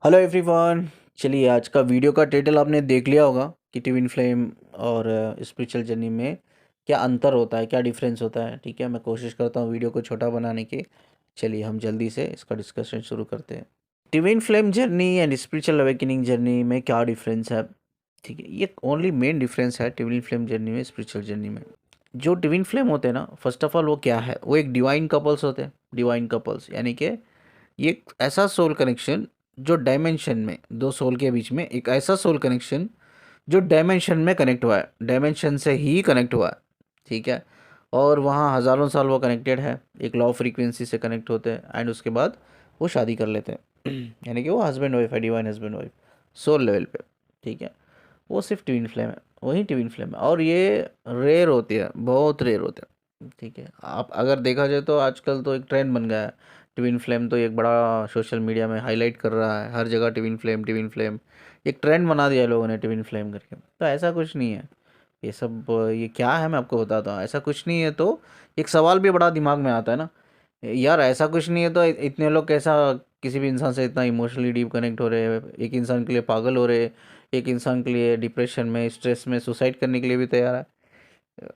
Hello everyone. चलिए, आज का वीडियो का टाइटल आपने देख लिया होगा कि ट्विन फ्लेम और स्पिरिचुअल जर्नी में क्या अंतर होता है, क्या डिफरेंस होता है। ठीक है, मैं कोशिश करता हूँ वीडियो को छोटा बनाने की। चलिए हम जल्दी से इसका डिस्कशन शुरू करते हैं। Twin flame journey and spiritual awakening journey में क्या डिफरेंस है। ठीक है, ये ओनली मेन डिफरेंस है ट्विन फ्लेम जर्नी में, स्पिरिचुअल जर्नी में। जो ट्विन फ्लेम होते हैं ना, फर्स्ट ऑफ ऑल वो क्या है, वो एक डिवाइन कपल्स होते हैं। डिवाइन कपल्स यानी कि ये एक ऐसा सोल कनेक्शन जो डायमेंशन में, दो सोल के बीच में एक ऐसा सोल कनेक्शन जो डायमेंशन में कनेक्ट हुआ है, डायमेंशन से ही कनेक्ट हुआ है। ठीक है, और वहाँ हज़ारों साल वो कनेक्टेड है, एक लॉ फ्रीक्वेंसी से कनेक्ट होते हैं एंड उसके बाद वो शादी कर लेते हैं यानी कि वो हस्बैंड वाइफ है, divine husband wife soul level पे। ठीक है, वो सिर्फ ट्विन फ्लेम है, वही ट्विन फ्लेम है और ये रेयर होती है, बहुत रेयर होते हैं। ठीक है, आप अगर देखा जाए तो आजकल तो एक ट्रेंड बन गया है। ट्विन फ्लेम तो एक बड़ा सोशल मीडिया में हाईलाइट कर रहा है, हर जगह ट्विन फ्लेम ट्विन फ्लेम, एक ट्रेंड बना दिया है लोगों ने ट्विन फ्लेम करके। तो ऐसा कुछ नहीं है, ये सब ये क्या है मैं आपको बताता हूँ। ऐसा कुछ नहीं है तो एक सवाल भी बड़ा दिमाग में आता है ना, यार ऐसा कुछ नहीं है तो इतने लोग कैसा किसी भी इंसान से इतना इमोशनली डीप कनेक्ट हो रहे हैं, एक इंसान के लिए पागल हो रहे हैं, एक इंसान के लिए डिप्रेशन में, स्ट्रेस में, सुसाइड करने के लिए भी तैयार है।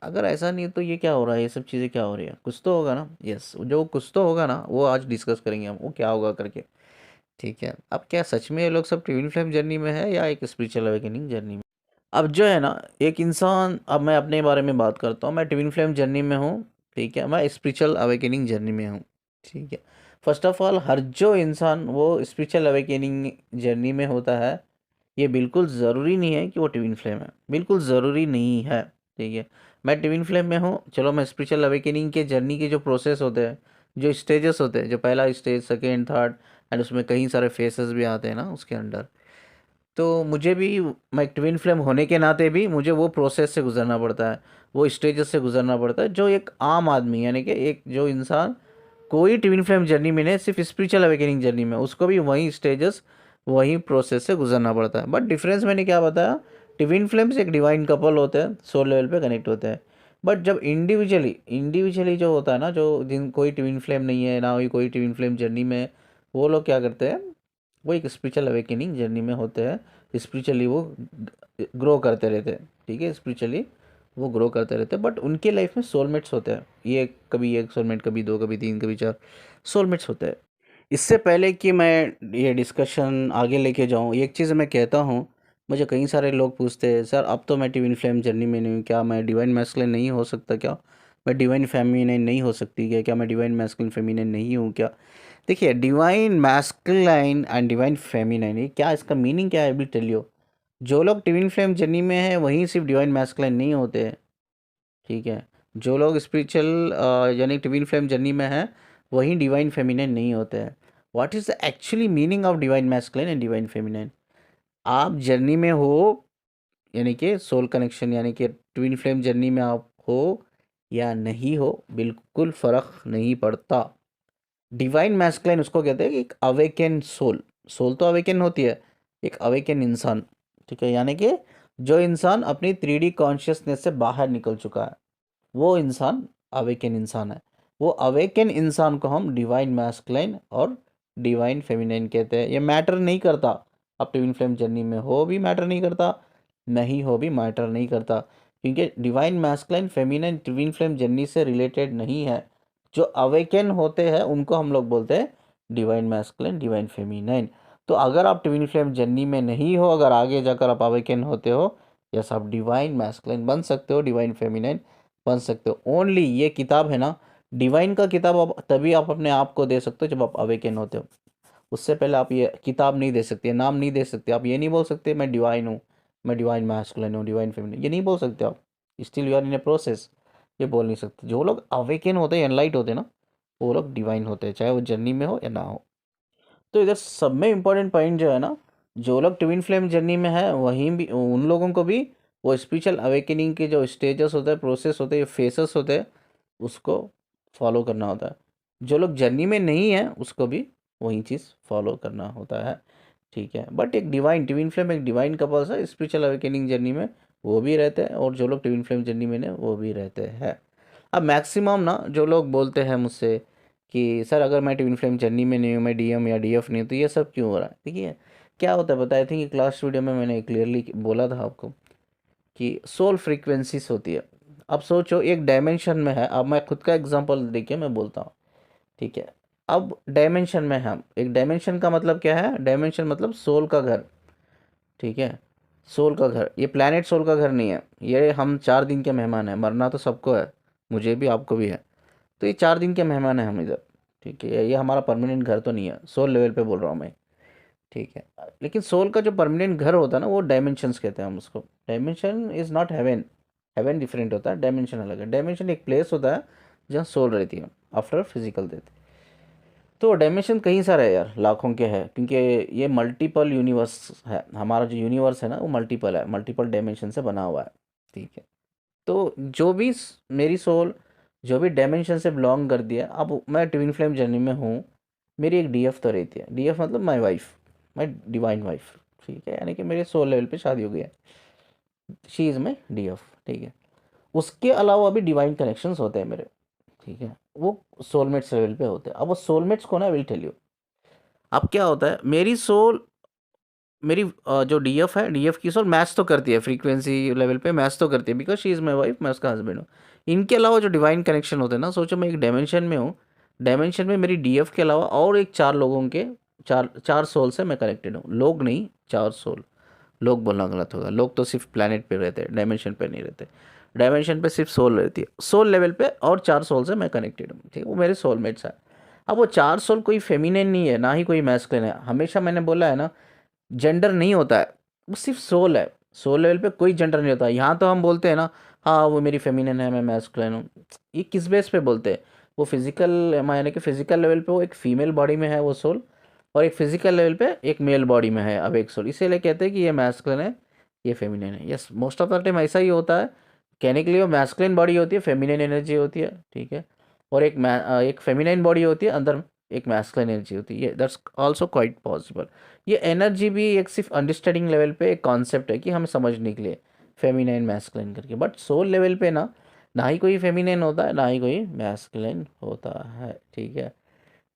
अगर ऐसा नहीं है तो ये क्या हो रहा है, ये सब चीज़ें क्या हो रही है, कुछ तो होगा ना। यस, जो कुछ तो होगा ना वो आज डिस्कस करेंगे हम, वो क्या होगा करके। ठीक है, अब क्या सच में ये लोग सब ट्विन फ्लेम जर्नी में है या एक स्पिरिचुअल अवेकनिंग जर्नी में। अब जो है ना, एक इंसान, अब मैं अपने बारे में बात करता हूँ, मैं ट्विन फ्लेम जर्नी में हूँ। ठीक है, मैं स्पिरिचुअल अवेकनिंग जर्नी में हूँ। ठीक है, फर्स्ट ऑफ ऑल हर जो इंसान वो स्पिरिचुअल अवेकनिंग जर्नी में होता है, ये बिल्कुल ज़रूरी नहीं है कि वो ट्विन फ्लेम है, बिल्कुल ज़रूरी नहीं है। ठीक है, मैं ट्विन फ्लेम में हूँ, चलो मैं स्पिरिचुअल अवेकनिंग के जर्नी के जो प्रोसेस होते हैं, जो स्टेजेस होते हैं, जो पहला स्टेज, सेकेंड, थर्ड एंड उसमें कई सारे फेसेस भी आते हैं ना उसके अंडर, तो मुझे भी, मैं ट्विन फ्लेम होने के नाते भी मुझे वो प्रोसेस से गुजरना पड़ता है, वो स्टेजेस से गुजरना पड़ता है जो एक आम आदमी यानी कि एक जो इंसान कोई ट्विन फ्लेम जर्नी में नहीं, सिर्फ स्पिरिचुअल अवेकनिंग जर्नी में, उसको भी वही स्टेजेस, वही प्रोसेस से गुजरना पड़ता है। बट डिफरेंस मैंने क्या बताया, ट्विन फ्लेम्स एक डिवाइन कपल होते हैं, सोल लेवल पे कनेक्ट होते हैं। बट जब इंडिविजुअली इंडिविजुअली जो होता है ना, जो जिन कोई ट्विन फ्लेम नहीं है ना, कोई ट्विन फ्लेम जर्नी में, वो लोग क्या करते हैं, वो एक स्पिरिचुअल अवेकनिंग जर्नी में होते हैं, स्पिरिचुअली वो ग्रो करते रहते हैं। ठीक है, स्पिरिचुअली वो ग्रो करते रहते हैं, बट उनके लाइफ में सोलमेट्स होते हैं, ये कभी एक सोलमेट, कभी दो, कभी तीन, कभी चार सोलमेट्स होते हैं। इससे पहले कि मैं ये डिस्कशन आगे लेके जाऊँ, एक चीज़ मैं कहता हूँ, मुझे कई सारे लोग पूछते हैं, सर अब तो मैं ट्विन फ्लेम जर्नी में नहीं हूँ, क्या मैं डिवाइन मैस्कुलिन नहीं हो सकता क्या, मैं डिवाइन फेमिनिन नहीं हो सकती क्या मैं डिवाइन मैस्कुलिन फेमिनिन नहीं हूँ क्या। देखिए, divine masculine and divine feminine, ये क्या, इसका मीनिंग क्या है, अभी टेल यू। जो लोग ट्विन फ्लेम जर्नी में है वहीं सिर्फ डिवाइन मैस्कुलाइन नहीं होते हैं। ठीक है, जो लोग स्पिरिचुअल यानी ट्विन फ्लेम जर्नी में है वहीं डिवाइन फेमिनाइन नहीं होते हैं। What is the actually meaning of divine masculine and divine feminine. आप जर्नी में हो यानी कि सोल कनेक्शन, यानी कि ट्विन फ्लेम जर्नी में आप हो या नहीं हो, बिल्कुल फ़र्क नहीं पड़ता। डिवाइन मैस्कुलाइन उसको कहते हैं कि एक अवेकन सोल, सोल तो अवेकन होती है, एक अवेकन इंसान। ठीक है, यानी कि जो इंसान अपनी 3D कॉन्शियसनेस से बाहर निकल चुका है, वो इंसान अवेकन इंसान है। वो अवेकन इंसान को हम डिवाइन मैस्कुलाइन और डिवाइन फेमिनाइन कहते हैं। ये मैटर नहीं करता आप ट्विन फ्लेम जर्नी में हो भी मैटर नहीं करता, नहीं हो भी मैटर नहीं करता, क्योंकि divine masculine feminine twin flame journey से रिलेटेड नहीं है। जो अवेकन होते हैं उनको हम लोग बोलते हैं डिवाइन मैस्कुलिन, डिवाइन फेमिनाइन। तो अगर आप ट्विन फ्लेम जर्नी में नहीं हो, अगर आगे जाकर आप अवेकन होते हो, यस आप डिवाइन मैस्कुलिन बन सकते हो, डिवाइन फेमिनाइन बन सकते हो। ओनली ये किताब है ना, डिवाइन का किताब आप तभी आप अपने आप को दे सकते हो जब आप अवेकन होते हो। उससे पहले आप ये किताब नहीं दे सकते, नाम नहीं दे सकते, आप ये नहीं बोल सकते मैं डिवाइन हूँ, मैं डिवाइन मैस्कुलिन हूँ, डिवाइन फेमिनिन, ये नहीं बोल सकते आप। Still you are in a process, ये बोल नहीं सकते। जो लोग अवेकन होते हैं, एनलाइट होते हैं ना, वो लोग डिवाइन होते हैं, चाहे वो जर्नी में हो या ना हो। तो इधर सब में इम्पोर्टेंट पॉइंट जो है ना, जो लोग ट्विन फ्लेम जर्नी में है वहीं भी उन लोगों को भी वो स्पिरिचुअल अवेकनिंग के जो स्टेजेस होते हैं, प्रोसेस होते हैं, फेसेस होते हैं, उसको फॉलो करना होता है। जो लोग जर्नी में नहीं है उसको भी वही चीज़ फॉलो करना होता है। ठीक है, बट एक डिवाइन ट्विन फ्लेम, एक डिवाइन कपल्स है स्पिरिचुअल अवेकनिंग जर्नी में, वो भी रहते हैं, और जो लोग ट्विन फ्लेम जर्नी में ने वो भी रहते हैं। अब मैक्सिमम ना जो लोग बोलते हैं मुझसे कि सर अगर मैं ट्विन फ्लेम जर्नी में नहीं हूँ, मैं डीएम या डीएफ नहीं हूँ, तो ये सब क्यों हो रहा है? देखिए क्या होता है पता है, आई थिंक क्लास वीडियो में मैंने क्लियरली बोला था आपको कि सोल फ्रीक्वेंसीज होती है। अब सोचो एक डायमेंशन में है, अब मैं खुद का एग्जांपल देखिए मैं बोलता हूँ, ठीक है। अब डायमेंशन में हम, एक डायमेंशन का मतलब क्या है, डायमेंशन मतलब सोल का घर, ठीक है। सोल का घर, ये प्लैनेट सोल का घर नहीं है, ये हम 4 दिन के मेहमान हैं, मरना तो सबको है, मुझे भी आपको भी है। तो ये 4 दिन के मेहमान हैं हम इधर, ठीक है। ये हमारा परमानेंट घर तो नहीं है, सोल लेवल पे बोल रहा हूँ मैं, ठीक है। लेकिन सोल का जो परमानेंट घर होता है ना, वो डायमेंशंस कहते हैं हम उसको। Dimension is not heaven, heaven different होता है, डायमेंशन अलग है। डायमेंशन एक प्लेस होता है जहाँ सोल रहती है आफ्टर फिजिकल डेथ। तो डायमेंशन कहीं सारे है यार, लाखों के हैं, क्योंकि ये मल्टीपल यूनिवर्स है। हमारा जो यूनिवर्स है ना, वो मल्टीपल है, मल्टीपल डायमेंशन से बना हुआ है, ठीक है। तो जो भी मेरी सोल जो भी डायमेंशन से बिलोंग करती है, अब मैं ट्विन फ्लेम जर्नी में हूँ, मेरी एक डीएफ तो रहती है। डीएफ मतलब my wife, my divine wife, ठीक है। यानी कि मेरे सोल लेवल पे शादी हो गई है, शी इज़ माई डीएफ, ठीक है। उसके अलावा भी डिवाइन कनेक्शंस होते हैं मेरे, ठीक है। वो सोलमेट्स लेवल पे होते हैं। अब वो सोलमेट्स को ना विल टेल यू। अब क्या होता है, मेरी सोल, मेरी जो डीएफ है, डीएफ की सोल मैच तो करती है फ्रीक्वेंसी लेवल पे, मैच तो करती है, because she is my wife, मैं उसका हस्बैंड हूँ। इनके अलावा जो डिवाइन कनेक्शन होते हैं ना, सोचो मैं एक डायमेंशन में हूँ, डायमेंशन में मेरी डीएफ के अलावा और एक 4 लोगों के, चार चार सोल से मैं कनेक्टेड हूँ। लोग नहीं, 4 सोल। लोग बोलना गलत होगा, लोग तो सिर्फ प्लैनेट पे रहते हैं, डायमेंशन पे नहीं रहते। डायमेंशन पे सिर्फ सोल रहती है, सोल लेवल पे और 4 सोल से मैं कनेक्टेड हूँ, ठीक है। वो मेरे सोलमेट्स हैं। अब वो 4 सोल कोई फेमिनिन नहीं है, ना ही कोई मैस्कुलिन है। हमेशा मैंने बोला है ना, जेंडर नहीं होता है, वो सिर्फ सोल है। सोल लेवल पे कोई जेंडर नहीं होता। यहाँ तो हम बोलते हैं ना, हाँ वो मेरी फेमिनिन है, मैं मैस्कुलिन हूँ। ये किस बेस पे बोलते हैं? वो फिजिकल, यानी कि फिजिकल लेवल पे वो एक फीमेल बॉडी में है वो सोल, और एक फिजिकल लेवल पे एक मेल बॉडी में है अब एक सोल। इसीलिए कहते हैं कि ये मैस्कुलिन है, ये फेमिनिन है। Yes, most of the time ऐसा ही होता है। कहने के लिए वो मैस्कुलिन बॉडी होती है, फेमिनिन एनर्जी होती है, ठीक है। और एक फेमिनिन बॉडी होती है, अंदर एक मैस्कुलिन एनर्जी होती है। That's also quite possible. ये एनर्जी भी एक सिर्फ अंडरस्टैंडिंग लेवल पे एक कॉन्सेप्ट है कि हमें समझने के लिए, फेमिनाइन मैस्कुलिन करके। बट सोल लेवल पे ना, ना ही कोई फेमिनाइन होता है, ना ही कोई मैस्कुलिन होता है, ठीक है।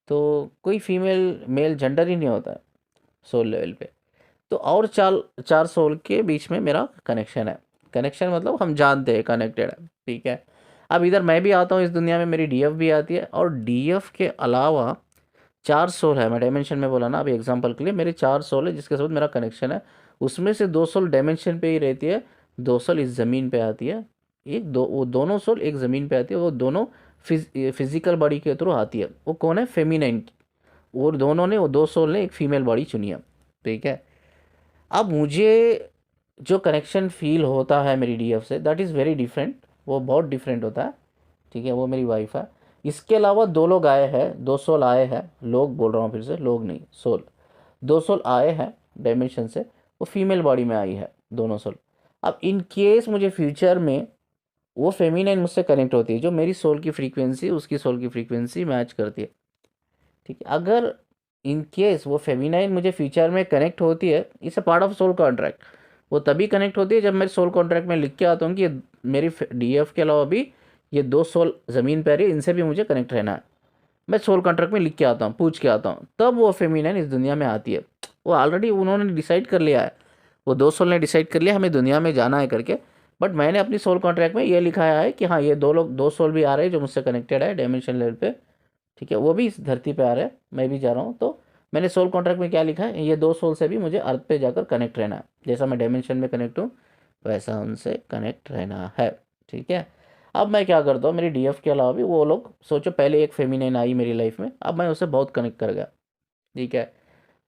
तो कोई फीमेल मेल जेंडर ही नहीं होता है सोल लेवल पे। तो और चार चार सोल के बीच में मेरा कनेक्शन है। कनेक्शन मतलब हम जानते हैं, कनेक्टेड है, ठीक है। अब इधर मैं भी आता हूँ इस दुनिया में, मेरी डीएफ भी आती है, और डीएफ के अलावा 4 सोल है। मैं डायमेंशन में बोला ना अभी एग्जांपल के लिए, मेरे 4 सोल है जिसके साथ मेरा कनेक्शन है। उसमें से 2 सोल डायमेंशन पे ही रहती है, 2 सोल इस ज़मीन पे आती है। एक दो, वो दोनों सोल एक ज़मीन पे आती है, वो दोनों फिजिकल बॉडी के थ्रू आती है। वो कौन है? फेमिनाइन। वो दोनों ने, वो 2 सोल ने एक फीमेल बॉडी चुनी है, ठीक है। अब मुझे जो कनेक्शन फील होता है मेरी डीएफ से, दैट इज़ वेरी डिफरेंट। वो बहुत डिफरेंट होता है, ठीक है। वो मेरी वाइफ है। इसके अलावा 2 लोग आए हैं, 2 सोल आए हैं, लोग बोल रहा हूँ फिर से, लोग नहीं, सोल। 2 सोल आए हैं डायमेंशन से, वो फीमेल बॉडी में आई है, दोनों सोल। अब इन केस मुझे फ्यूचर में वो फेमिनाइन मुझसे कनेक्ट होती है, जो मेरी सोल की फ्रीक्वेंसी उसकी सोल की फ्रीक्वेंसी मैच करती है, ठीक है। अगर इन केस वो फेमिनाइन मुझे फ्यूचर में कनेक्ट होती है, it's a part of soul contract. वो तभी कनेक्ट होती है जब मेरे सोल कॉन्ट्रैक्ट में लिख के आता हूँ कि मेरी डीएफ के अलावा भी ये 2 सोल ज़मीन पर आ रही है, इनसे भी मुझे कनेक्ट रहना है। मैं सोल कॉन्ट्रैक्ट में लिख के आता हूँ, पूछ के आता हूँ, तब वो फेमिनाइन इस दुनिया में आती है। वो ऑलरेडी उन्होंने डिसाइड कर लिया है, वो 2 सोल ने डिसाइड कर लिया हमें दुनिया में जाना है करके। बट मैंने अपनी सोल कॉन्ट्रैक्ट में ये लिखाया है कि हाँ, ये 2 सोल भी आ रहे हैं जो मुझसे कनेक्टेड है डायमेंशन लेवल पे, ठीक है। वो भी इस धरती पे आ रहे हैं, मैं भी जा रहा हूँ। तो मैंने सोल कॉन्ट्रैक्ट में क्या लिखा है, ये 2 सोल से भी मुझे अर्थ पे जाकर कनेक्ट रहना है। जैसा मैं डायमेंशन में कनेक्ट हूँ, वैसा उनसे कनेक्ट रहना है, ठीक है। अब मैं क्या करता हूँ, मेरी डीएफ के अलावा भी वो लोग, सोचो पहले एक फेमिनाइन आई मेरी लाइफ में, अब मैं उससे बहुत कनेक्ट कर गया, ठीक है।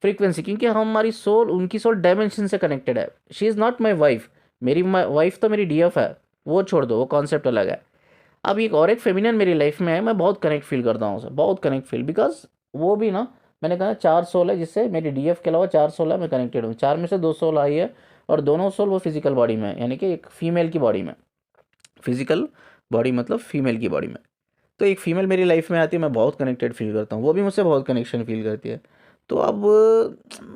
फ्रीक्वेंसी, क्योंकि हमारी सोल, उनकी सोल डायमेंशन से कनेक्टेड है। She is not my wife. मेरी वाइफ तो मेरी डीएफ है, वो छोड़ दो, वो कॉन्सेप्ट अलग है। अब एक और एक फेमिनिन मेरी लाइफ में है, मैं बहुत कनेक्ट फील करता हूँ उसे, बहुत कनेक्ट फील, बिकॉज वो भी ना, मैंने कहा 4 सोल है, जिससे मेरी डीएफ के अलावा 4 सोल है, मैं कनेक्टेड हूँ। 4 में से 2 सोल आई है, और दोनों सोल वो फिजिकल बॉडी में है, यानी कि एक फीमेल की बॉडी में। फिजिकल बॉडी मतलब फीमेल की बॉडी में। तो एक फीमेल मेरी लाइफ में आती है, मैं बहुत कनेक्टेड फील करता हूँ, वो भी मुझसे बहुत कनेक्शन फील करती है। तो अब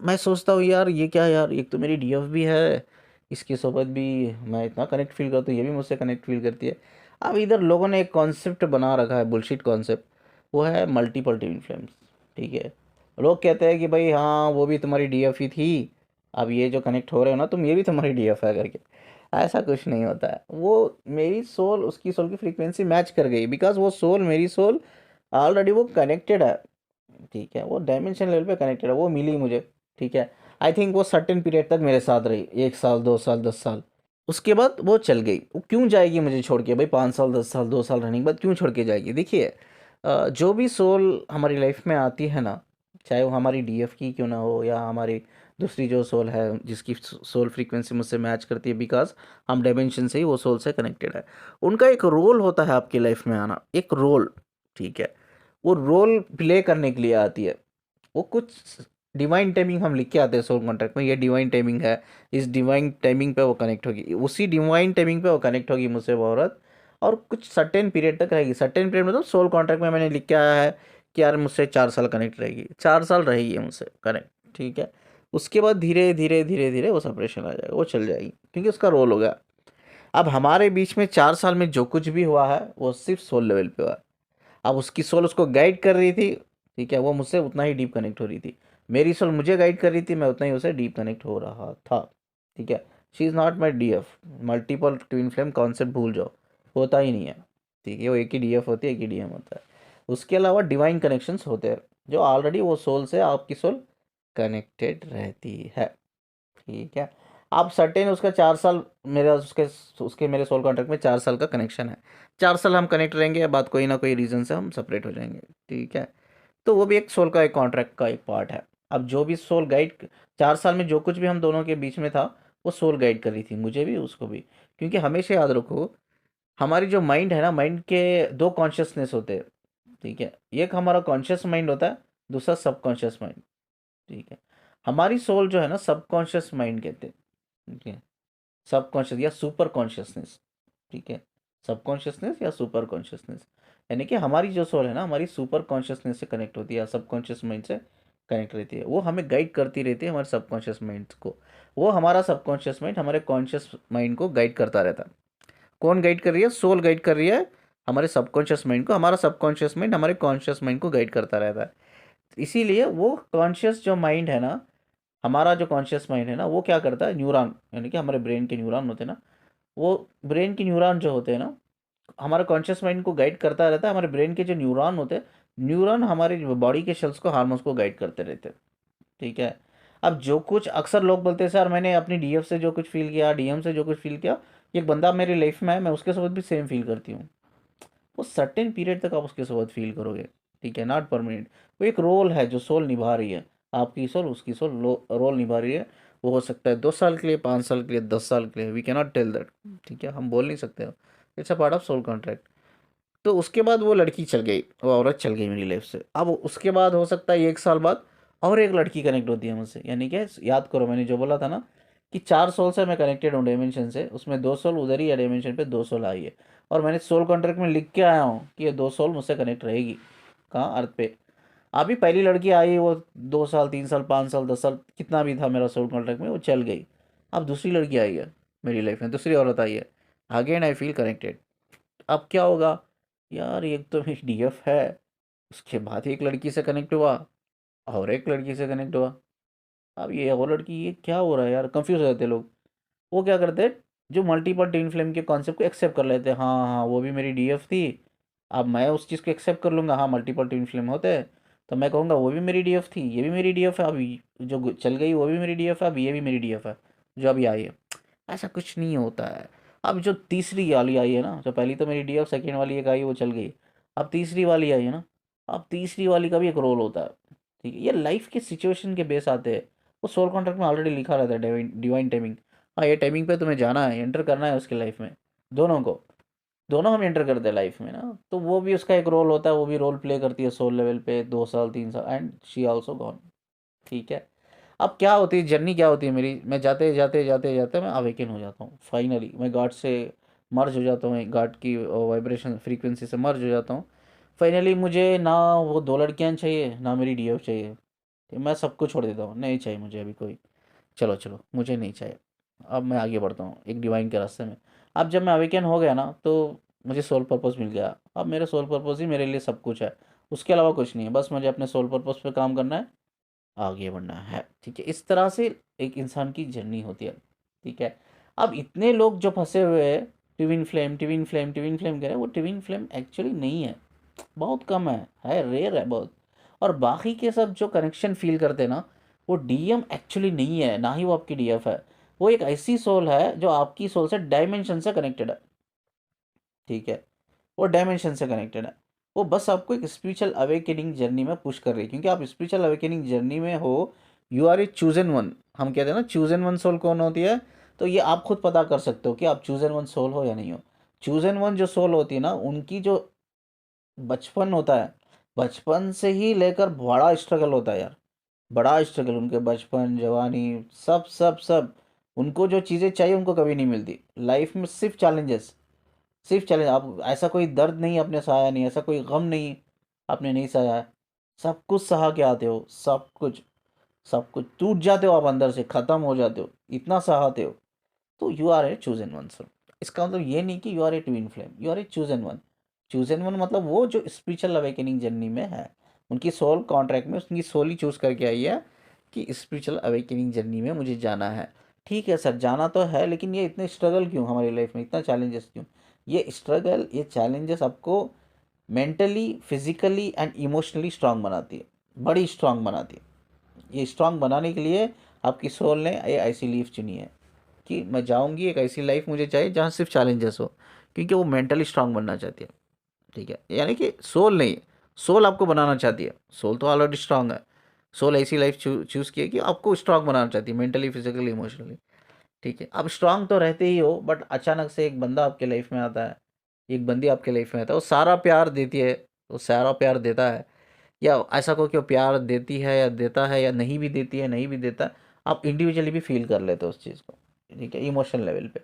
मैं सोचता हूँ यार, ये क्या यार, एक तो मेरी डीएफ भी है, इसकी सोबत भी मैं इतना कनेक्ट फील करता हूँ, ये भी मुझसे कनेक्ट फील करती है। अब इधर लोगों ने एक कॉन्सेप्ट बना रखा है, बुलशिट कॉन्सेप्ट, वो है मल्टीपल ट्विन फ्लेम्स। ठीक है, लोग कहते हैं कि भाई हाँ वो भी तुम्हारी डीएफ ही थी, अब ये जो कनेक्ट हो रहे हो ना तुम, ये भी तुम्हारी डीएफ है करके। ऐसा कुछ नहीं होता है। वो मेरी सोल उसकी सोल की फ्रीक्वेंसी मैच कर गई, बिकॉज वो सोल मेरी सोल ऑलरेडी वो कनेक्टेड है। ठीक है, वो डायमेंशन लेवल पे कनेक्टेड है, वो मिली मुझे। ठीक है, आई थिंक वो सर्टेन पीरियड तक मेरे साथ रही, 1 साल 2 साल 10 साल। उसके बाद वो चल गई। वो क्यों जाएगी मुझे छोड़ के भाई? 5 साल 10 साल 2 साल रहने के बाद क्यों छोड़ के जाएगी? देखिए, जो भी सोल हमारी लाइफ में आती है ना, चाहे वो हमारी डीएफ की क्यों ना हो, या हमारी दूसरी जो सोल है जिसकी सोल फ्रीक्वेंसी मुझसे मैच करती है, बिकॉज हम डायमेंशन से ही वो सोल से कनेक्टेड है, उनका एक रोल होता है आपकी लाइफ में आना, एक रोल। ठीक है, वो रोल प्ले करने के लिए आती है। वो कुछ डिवाइन टाइमिंग हम लिख के आते हैं सोल कॉन्ट्रैक्ट में, ये डिवाइन टाइमिंग है, इस डिवाइन टाइमिंग पे वो कनेक्ट होगी, उसी डिवाइन टाइमिंग पे वो कनेक्ट होगी मुझसे वो औरत, और कुछ सर्टेन पीरियड तक रहेगी। सर्टेन पीरियड मतलब सोल कॉन्ट्रैक्ट में मैंने लिख के आया है कि यार मुझसे 4 साल कनेक्ट रहेगी, 4 साल रहेगी मुझसे कनेक्ट। ठीक है, उसके बाद धीरे धीरे धीरे धीरे वो सेपरेशन आ जाएगा, वो चल जाएगी, क्योंकि उसका रोल हो गया। अब हमारे बीच में 4 साल में जो कुछ भी हुआ है वो सिर्फ सोल लेवल पे हुआ है। अब उसकी सोल उसको गाइड कर रही थी। ठीक है, वो मुझसे उतना ही डीप कनेक्ट हो रही थी। मेरी सोल मुझे गाइड कर रही थी, मैं उतना ही उसे डीप कनेक्ट हो रहा था। ठीक है, she is not my DF. Multiple twin flame concept भूल जाओ, होता ही नहीं है। ठीक है, वो एक ही डीएफ होती है, एक ही डीएम होता है। उसके अलावा डिवाइन कनेक्शंस होते हैं, जो ऑलरेडी वो सोल से आपकी सोल कनेक्टेड रहती है। ठीक है, आप सर्टेन उसका 4 साल, मेरा उसके उसके मेरे सोल कॉन्ट्रैक्ट में 4 साल का कनेक्शन है। 4 साल हम कनेक्ट रहेंगे, बाद कोई ना कोई रीज़न से हम सेपरेट हो जाएंगे। ठीक है, तो वो भी एक सोल का एक कॉन्ट्रैक्ट का एक पार्ट है। अब जो भी सोल गाइड 4 साल में जो कुछ भी हम दोनों के बीच में था, वो सोल गाइड कर रही थी, मुझे भी उसको भी। क्योंकि हमेशा याद रखो, हमारी जो माइंड है ना, माइंड के दो कॉन्शियसनेस होते हैं। ठीक है, एक हमारा कॉन्शियस माइंड होता है, दूसरा सबकॉन्शियस माइंड। ठीक है, हमारी सोल जो है ना, सबकॉन्शियस माइंड कहते हैं। ठीक है, सबकॉन्शियस या सुपर कॉन्शियसनेस। ठीक है, सबकॉन्शियसनेस या सुपर कॉन्शियसनेस, यानी कि हमारी जो सोल है ना, हमारी सुपर कॉन्शियसनेस से कनेक्ट होती है या सबकॉन्शियस माइंड से कनेक्ट रहती है। वो हमें गाइड करती रहती है, हमारे सबकॉन्शियस माइंड को। वो हमारा सबकॉन्शियस माइंड हमारे कॉन्शियस माइंड को गाइड करता रहता है। कौन गाइड कर रही है? सोल गाइड कर रही है हमारे सबकॉन्शियस माइंड को, हमारा सबकॉन्शियस माइंड हमारे कॉन्शियस माइंड को गाइड करता रहता है। इसीलिए वो कॉन्शियस जो माइंड है ना, हमारा जो कॉन्शियस माइंड है ना, वो क्या करता है, न्यूरॉन, यानी कि हमारे ब्रेन के न्यूरॉन होते हैं ना, वो ब्रेन के न्यूरॉन जो होते हैं ना, हमारे कॉन्शियस माइंड को गाइड करता रहता है। हमारे ब्रेन के जो न्यूरॉन होते हैं, न्यूरॉन हमारे बॉडी के सेल्स को, हार्मोन्स को गाइड करते रहते हैं। ठीक है, अब जो कुछ अक्सर लोग बोलते हैं, सर मैंने अपनी डीएफ से जो कुछ फील किया, डीएम से जो कुछ फील किया, एक बंदा मेरी लाइफ में है, मैं उसके साथ भी सेम फील करती हूँ। वो सर्टेन पीरियड तक आप उसके साथ फील करोगे। ठीक है, नॉट परमानेंट। वो एक रोल है जो सोल निभा रही है, आपकी सोल उसकी सोल रोल निभा रही है। वो हो सकता है 2 साल के लिए, 5 साल के लिए, 10 साल के लिए, we can not tell that. ठीक है, हम बोल नहीं सकते। It's a part of soul contract. तो उसके बाद वो लड़की चल गई, वो औरत चल गई मेरी लाइफ से। अब उसके बाद हो सकता है 1 साल बाद और एक लड़की कनेक्ट होती है मुझसे। यानी कि याद करो, मैंने जो बोला था ना कि 4 सोल से मैं कनेक्टेड हूँ डायमेंशन से, उसमें 2 सोल उधर ही है डायमेंशन पे, 2 सोल आई है। और मैंने सोल कॉन्ट्रैक्ट में लिख के आया हूँ कि ये 2 सोल मुझसे कनेक्ट रहेगी। कहाँ? अर्थ पे। अभी पहली लड़की आई, वो 2 साल 3 साल 5 साल 10 साल कितना भी था मेरा सोल कॉन्ट्रैक्ट में, वो चल गई। अब दूसरी लड़की आई है मेरी लाइफ में, दूसरी औरत आई है। Again I feel connected. अब क्या होगा? यार एक तो मेरी डीएफ है, उसके बाद एक लड़की से कनेक्ट हुआ, और एक लड़की से कनेक्ट हुआ। अब ये और लड़की, ये क्या हो रहा है यार? कंफ्यूज हो जाते हैं लोग। वो क्या करते हैं, जो मल्टीपल ट्विन फ्लेम के कॉन्सेप्ट को एक्सेप्ट कर लेते हैं, हाँ हाँ वो भी मेरी डीएफ थी। अब मैं उस चीज़ को एक्सेप्ट कर लूँगा, हाँ मल्टीपल ट्विन फ्लेम होते हैं, तो मैं कहूँगा वो भी मेरी डीएफ थी, ये भी मेरी डीएफ है, अभी जो चल गई वो भी मेरी डीएफ है, अब ये भी मेरी डीएफ है जो अभी आई है। ऐसा कुछ नहीं होता है। अब जो तीसरी वाली आई है ना, जो पहली तो मेरी डीएफ, सेकेंड वाली एक आई वो चल गई, अब तीसरी वाली आई है ना, अब तीसरी वाली का भी एक रोल होता है। ठीक है, ये लाइफ के सिचुएशन के बेस आते हैं। वो सोल कॉन्ट्रैक्ट में ऑलरेडी लिखा रहता है, डिवाइन टाइमिंग। हाँ ये टाइमिंग पे तुम्हें जाना है, एंटर करना है उसकी लाइफ में। दोनों को, दोनों हम एंटर करते हैं लाइफ में ना, तो वो भी उसका एक रोल होता है, वो भी रोल प्ले करती है सोल लेवल पे, 2 साल 3 साल, एंड शी आल्सो गॉन। ठीक है, अब क्या होती है जर्नी, क्या होती है मेरी, मैं जाते जाते जाते जाते मैं अवेकन हो जाता हूँ, फाइनली मैं गॉड से मर्ज हो जाता हूँ, गॉड की वाइब्रेशन फ्रीक्वेंसी से मर्ज हो जाता हूँ। फाइनली मुझे ना वो 2 लड़कियाँ चाहिए, ना मेरी डीएफ चाहिए। मैं सब कुछ छोड़ देता हूँ, नहीं चाहिए मुझे अभी कोई। चलो चलो, मुझे नहीं चाहिए। अब मैं आगे बढ़ता हूँ एक डिवाइन के रास्ते में। अब जब मैं अवेकन हो गया ना, तो मुझे सोल पर्पस मिल गया। अब मेरा सोल पर्पस ही मेरे लिए सब कुछ है। उसके अलावा कुछ नहीं है, बस मुझे अपने सोल पर्पस पे काम करना है, आगे बढ़ना है, ठीक है। इस तरह से एक इंसान की जर्नी होती है, ठीक है। अब इतने लोग जो फंसे हुए हैं twin flame twin flame twin flame कह रहे हैं, वो ट्विन फ्लेम एक्चुअली नहीं है, बहुत कम है रेयर है बहुत। और बाकी के सब जो कनेक्शन फील करते हैं ना, वो डीएम एक्चुअली नहीं है, ना ही वो आपकी डीएफ है। वो एक ऐसी सोल है जो आपकी सोल से डायमेंशन से कनेक्टेड है, ठीक है। वो डायमेंशन से कनेक्टेड है। वो बस आपको एक स्पिरिचुअल अवेकनिंग जर्नी में पुश कर रही है, क्योंकि आप स्पिरिचुअल अवेकनिंग जर्नी में हो। You are a chosen one, हम कहते हैं ना चूजन वन सोल कौन होती है, तो ये आप खुद पता कर सकते हो कि आप चूजन वन सोल हो या नहीं हो। चूजन वन जो सोल होती है ना, उनकी जो बचपन होता है, बचपन से ही लेकर बड़ा स्ट्रगल होता है यार, बड़ा स्ट्रगल। उनके बचपन जवानी सब सब सब, उनको जो चीज़ें चाहिए उनको कभी नहीं मिलती लाइफ में, सिर्फ चैलेंजेस, सिर्फ चैलेंज। आप ऐसा कोई दर्द नहीं आपने सहाया नहीं, ऐसा कोई गम नहीं आपने नहीं सहाया है, सब कुछ सहा के आते हो, सब कुछ, सब कुछ टूट जाते हो आप अंदर से, ख़त्म हो जाते हो, इतना सहाते हो। तो you are a chosen one sir. इसका मतलब ये नहीं कि you are a twin flame, you are a chosen one. Chosen one मतलब वो जो स्पिरिचुअल अवेकनिंग जर्नी में है, उनकी सोल कॉन्ट्रैक्ट में उनकी सोल ही चूज़ करके आई है कि स्पिरिचुअल अवेकनिंग जर्नी में मुझे जाना है। ठीक है सर, जाना तो है, लेकिन ये इतने स्ट्रगल क्यों हमारी लाइफ में, इतना चैलेंजेस क्यों? ये स्ट्रगल, ये चैलेंजेस आपको mentally, physically and emotionally strong बनाती है, बड़ी स्ट्रांग बनाती है। ये स्ट्रांग बनाने के लिए आपकी सोल ने ये ऐसी लाइफ चुनी है कि मैं जाऊंगी, एक ऐसी लाइफ मुझे चाहिए जहाँ सिर्फ चैलेंजेस हो, क्योंकि वो मेंटली स्ट्रांग बनना चाहती है, ठीक है। यानी कि सोल नहीं, सोल आपको बनाना चाहती है, सोल तो ऑलरेडी स्ट्रांग है। सोल ऐसी लाइफ चूज़ की है कि आपको स्ट्रांग बनाना चाहती है, मेंटली, फिजिकली, इमोशनली, ठीक है। अब स्ट्रांग तो रहते ही हो, बट अचानक से एक बंदा आपके लाइफ में आता है, एक बंदी आपके लाइफ में आता है, वो सारा प्यार देती है, वो सारा प्यार देता है, या ऐसा को कि वो प्यार देती है या देता है, या नहीं भी देती है नहीं भी देता, आप इंडिविजुअली भी फील कर लेते हो उस चीज़ को, ठीक है, इमोशनल लेवल पे।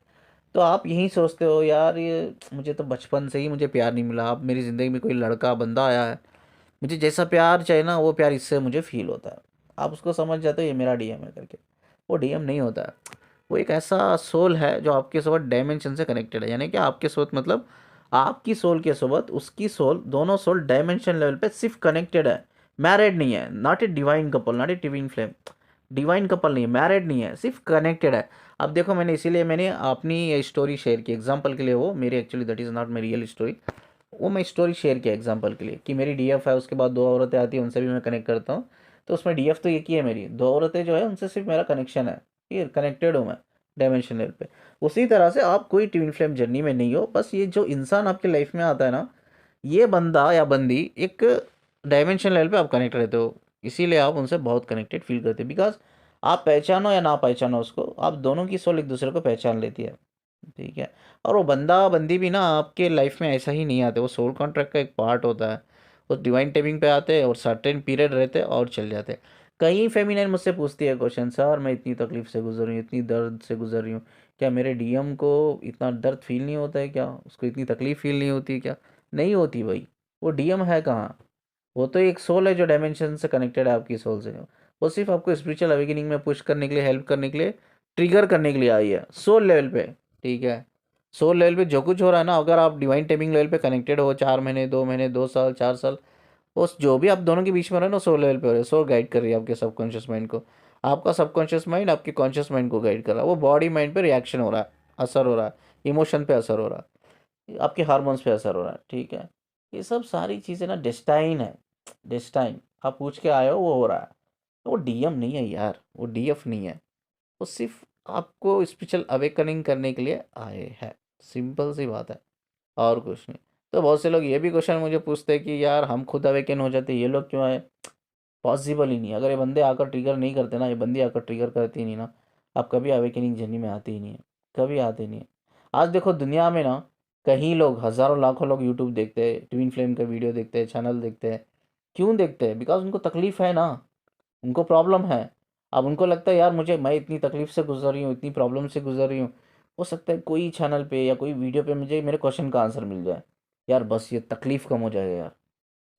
तो आप यही सोचते हो यार, ये मुझे तो बचपन से ही मुझे प्यार नहीं मिला, अब मेरी ज़िंदगी में कोई लड़का बंदा आया है, मुझे जैसा प्यार चाहिए ना वो प्यार इससे मुझे फील होता है। आप उसको समझ जाते हो ये मेरा डीएम है करके। वो डीएम नहीं होता है, वो एक ऐसा सोल है जो आपके साथ डायमेंशन से कनेक्टेड है, यानी कि आपके साथ मतलब आपकी सोल के साथ उसकी सोल, दोनों सोल डायमेंशन लेवल पे सिर्फ कनेक्टेड है, मैरिड नहीं है, not a divine couple, not a twin flame, divine couple नहीं है, मैरिड नहीं है, सिर्फ कनेक्टेड है। अब देखो, मैंने इसीलिए मैंने अपनी ये स्टोरी शेयर की एग्जांपल के लिए, वो मेरी actually that is not my real story, वो मैं स्टोरी शेयर किया एग्जांपल के लिए कि मेरी डीएफ है, उसके बाद दो औरतें आती हैं, उनसे भी मैं कनेक्ट करता हूँ। तो उसमें डीएफ तो एक ही है, मेरी दो औरतें जो है उनसे सिर्फ मेरा कनेक्शन है, ये कनेक्टेड हूँ मैं डायमेंशन लेवल पे। उसी तरह से आप कोई ट्विन फ्लेम जर्नी में नहीं हो, बस ये जो इंसान आपकी लाइफ में आता है ना, ये बंदा या बंदी एक डायमेंशन लेवल पे आप कनेक्ट रहते हो, इसीलिए आप उनसे बहुत कनेक्टेड फील करते हो, बिकॉज आप पहचानो या ना पहचानो उसको, आप दोनों की सोल एक दूसरे को पहचान लेती है, ठीक है। और वो बंदा बंदी भी ना आपके लाइफ में ऐसा ही नहीं आते, वो सोल कॉन्ट्रैक्ट का एक पार्ट होता है। वो डिवाइन टाइमिंग पे आते हैं और सर्टेन पीरियड रहते हैं और चल जाते हैं। कई फेमिनाइन मुझसे पूछती है क्वेश्चन, सर मैं इतनी तकलीफ से गुजर रही हूँ, इतनी दर्द से गुजर रही हूँ, क्या मेरे डीएम को इतना दर्द फील नहीं होता है क्या, उसको इतनी तकलीफ फील नहीं होती क्या? नहीं होती भाई, वो डीएम है कहाँ, वो तो एक सोल है जो डायमेंशन से कनेक्टेड है आपकी सोल से। वो सिर्फ आपको स्पिरिचुअल अवेकनिंग में पुश करने के लिए, हेल्प करने के लिए, ट्रिगर करने के लिए आई है सोल लेवल पे, ठीक है। सोल लेवल पे जो कुछ हो रहा है ना, अगर आप डिवाइन टाइमिंग लेवल पे कनेक्टेड हो, 4 महीने 2 महीने 2 साल 4 साल, उस जो भी आप दोनों के बीच में हो रहा है ना, सोल लेवल पे हो रहा है, सोल गाइड कर रही है आपके सबकॉन्शियस माइंड को। आपका सबकॉन्शियस माइंड आपके कॉन्शियस माइंड को गाइड कर रहा है, वो बॉडी माइंड पे रिएक्शन हो रहा है, असर हो रहा है, इमोशन पे असर हो रहा है, आपके हार्मोन्स पे असर हो रहा है, ठीक है। ये सब सारी चीज़ें ना डेस्टाइन है, डेस्टाइन, आप पूछ के आए हो वो रहा है। तो वो डीएम नहीं है यार, वो डीएफ नहीं है, वो सिर्फ आपको स्पिरिचुअल अवेकनिंग करने के लिए आए हैं, सिंपल सी बात है, और कुछ नहीं। तो बहुत से लोग ये भी क्वेश्चन मुझे पूछते हैं कि यार हम खुद अवेकन हो जाते, ये लोग क्यों आए? पॉसिबल ही नहीं, अगर ये बंदे आकर ट्रिगर नहीं करते ना, ये बंदी आकर ट्रिगर करती नहीं ना, आप कभी अवेकनिंग जर्नी में आते ही नहीं है, कभी आते नहीं है। आज देखो दुनिया में ना, कई लोग, हज़ारों लाखों लोग यूट्यूब देखते हैं, ट्विन फ्लेम का वीडियो देखते हैं, चैनल देखते हैं। क्यों देखते हैं? बिकॉज उनको तकलीफ़ है ना, उनको प्रॉब्लम है। अब उनको लगता है यार मुझे, मैं इतनी तकलीफ़ से गुज़र रही हूँ, इतनी प्रॉब्लम से गुज़र रही हूँ, हो सकता है कोई चैनल पे या कोई वीडियो पे मुझे मेरे क्वेश्चन का आंसर मिल जाए, यार बस ये तकलीफ़ कम हो जाएगा यार।